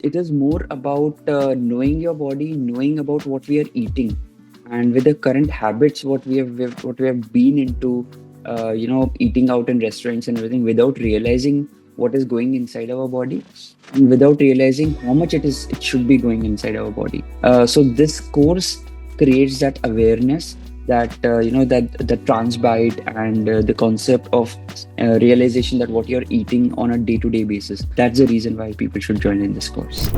it is more about knowing your body, knowing about what we are eating, and with the current habits, what we have been into, eating out in restaurants and everything, without realizing what is going inside our body, and without realizing how much it should be going inside our body. So this course creates that awareness, that that the trans bite, and the concept of realization that what you're eating on a day-to-day basis. That's the reason why people should join in this course.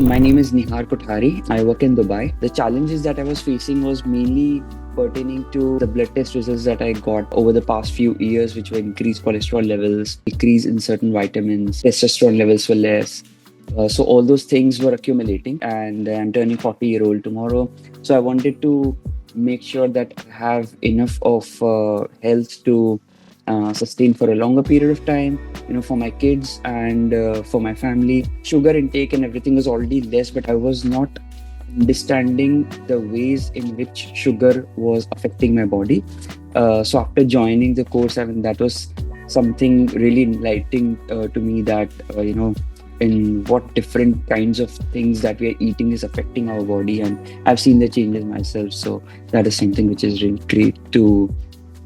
My name is Nihar. I work in Dubai. The challenges that I was facing was mainly pertaining to the blood test results that I got over the past few years, which were increased cholesterol levels, decrease in certain vitamins, testosterone levels were less. So all those things were accumulating, and I'm turning 40-year-old tomorrow. So I wanted to make sure that I have enough of health to sustain for a longer period of time, for my kids and for my family. Sugar intake and everything was already less, but I was not understanding the ways in which sugar was affecting my body. So after joining the course, I mean, that was something really enlightening to me, that in what different kinds of things that we are eating is affecting our body, and I've seen the changes myself. So that is something which is really great to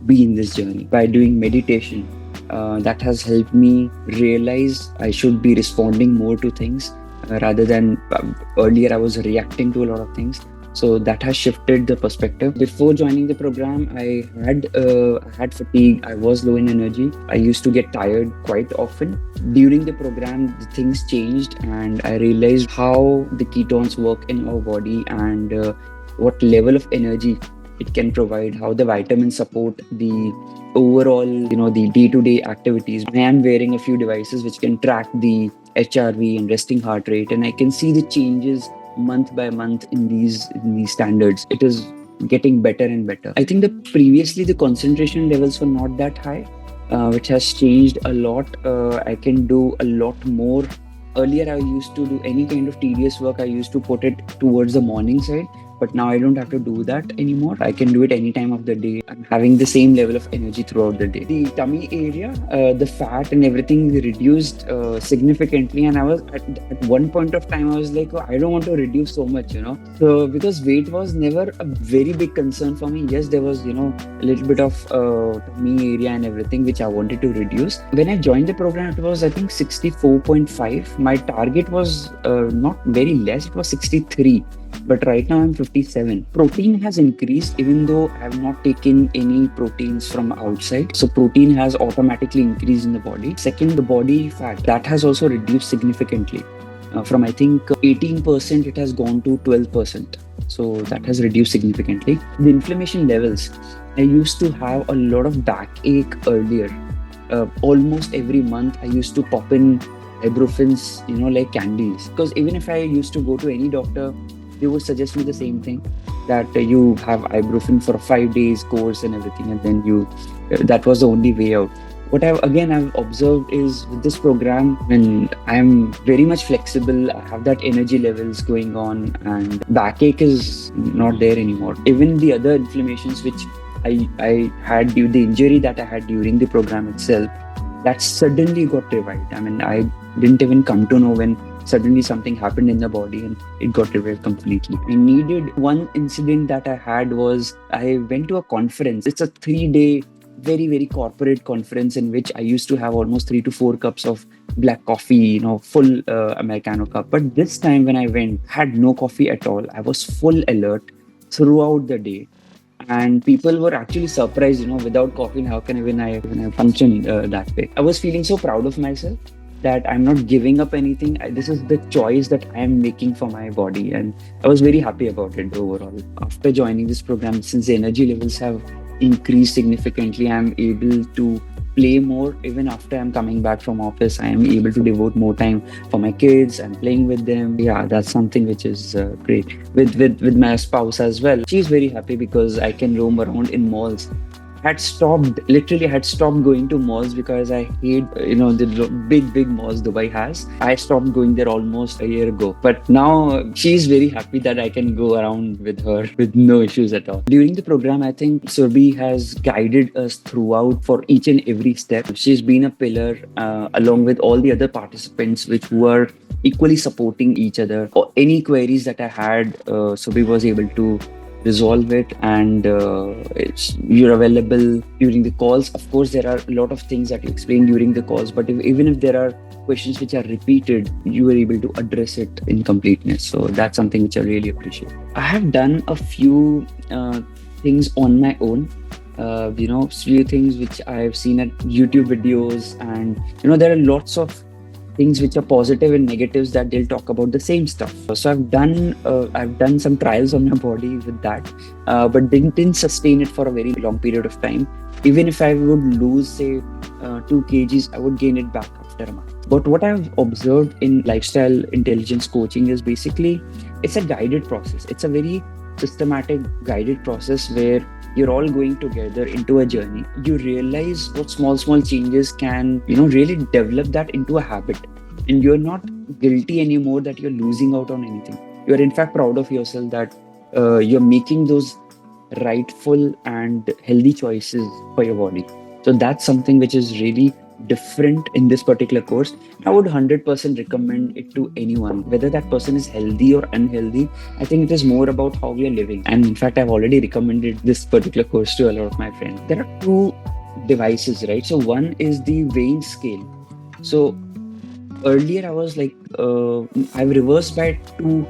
be in this journey. By doing meditation, that has helped me realize I should be responding more to things, rather than earlier I was reacting to a lot of things. So that has shifted the perspective. Before joining the program, I had fatigue. I was low in energy. I used to get tired quite often. During the program, the things changed, and I realized how the ketones work in our body, and what level of energy it can provide, how the vitamins support the overall, the day-to-day activities. I am wearing a few devices which can track the HRV and resting heart rate, and I can see the changes month by month in these standards. It is getting better and better. I think that previously the concentration levels were not that high, which has changed a lot. I can do a lot more. Earlier, I used to do any kind of tedious work, I used to put it towards the morning side. But now I don't have to do that anymore. I can do it any time of the day. I'm having the same level of energy throughout the day. The tummy area, the fat and everything reduced significantly. And I was at one point of time, I was like, oh, I don't want to reduce so much, So because weight was never a very big concern for me. Yes, there was, a little bit of tummy area and everything, which I wanted to reduce. When I joined the program, it was, I think, 64.5. My target was not very less. It was 63. But right now I'm 57. Protein has increased even though I have not taken any proteins from outside. So protein has automatically increased in the body. Second, the body fat, that has also reduced significantly. From I think 18%, it has gone to 12%. So that has reduced significantly. The inflammation levels, I used to have a lot of backache earlier. Almost every month I used to pop in ibuprofens, like candies. Because even if I used to go to any doctor, they would suggest me the same thing, that you have ibuprofen for a 5 days course and everything, and then that was the only way out. What I've observed is with this program, when I'm very much flexible, I have that energy levels going on, and backache is not there anymore. Even the other inflammations which I had due the injury that I had during the program itself, that suddenly got revived. I mean, I didn't even come to know when suddenly something happened in the body and it got revived completely. I needed one incident that I had was I went to a conference. It's a 3-day, very, very corporate conference in which I used to have almost 3 to 4 cups of black coffee, full Americano cup. But this time when I went, I had no coffee at all. I was full alert throughout the day. And people were actually surprised, without coffee, how can I function that way? I was feeling so proud of myself that I'm not giving up anything. This is the choice that I am making for my body. And I was very happy about it overall. After joining this program, since the energy levels have increased significantly, I'm able to play more. Even after I'm coming back from office, I am able to devote more time for my kids and playing with them. Yeah, that's something which is great. With my spouse as well. She's very happy because I can roam around in malls had stopped, literally had stopped going to malls because I hate, the big malls Dubai has. I stopped going there almost a year ago. But now she's very happy that I can go around with her with no issues at all. During the program, I think Surbhi has guided us throughout for each and every step. She's been a pillar along with all the other participants, which were equally supporting each other. Or any queries that I had, Surbhi was able to resolve it, and you're available during the calls. Of course, there are a lot of things that you explain during the calls, but even if there are questions which are repeated, you were able to address it in completeness. So that's something which I really appreciate. I have done a few things on my own. Few things which I've seen at YouTube videos, and there are lots of things which are positive and negatives that they'll talk about the same stuff. So I've done some trials on my body with that, but didn't sustain it for a very long period of time. Even if I would lose, say, 2 kgs, I would gain it back after a month. But what I've observed in lifestyle intelligence coaching is basically it's a guided process. It's a very systematic guided process where you're all going together into a journey. You realize what small changes can really develop that into a habit, and you're not guilty anymore that you're losing out on anything. You're in fact proud of yourself that you're making those rightful and healthy choices for your body. So that's something which is really different in this particular course. I would 100% recommend it to anyone, whether that person is healthy or unhealthy. I think it is more about how we are living. And in fact, I've already recommended this particular course to a lot of my friends. There are 2 devices, right? So one is the weighing scale. So earlier I was like, I've reversed by 2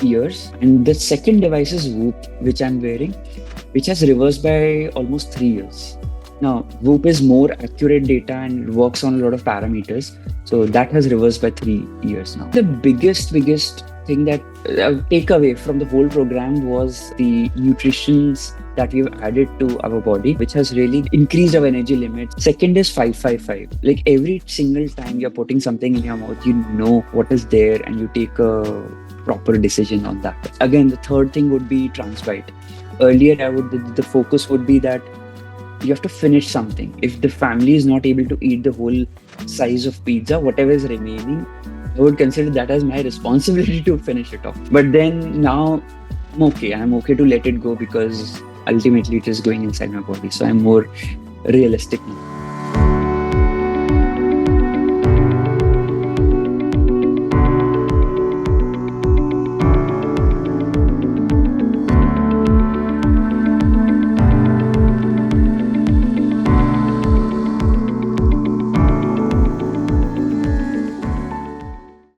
years. And the second device is Whoop, which I'm wearing, which has reversed by almost 3 years. Now, Whoop is more accurate data and works on a lot of parameters. So that has reversed by 3 years now. The biggest thing that take away from the whole program was the nutritions that we've added to our body, which has really increased our energy limit. Second is 555. Like every single time you're putting something in your mouth, you know what is there and you take a proper decision on that. Again, the third thing would be Transbite. Earlier, the focus would be that you have to finish something. If the family is not able to eat the whole size of pizza, whatever is remaining, I would consider that as my responsibility to finish it off. But then now I'm okay to let it go because ultimately it is going inside my body. So I'm more realistic now.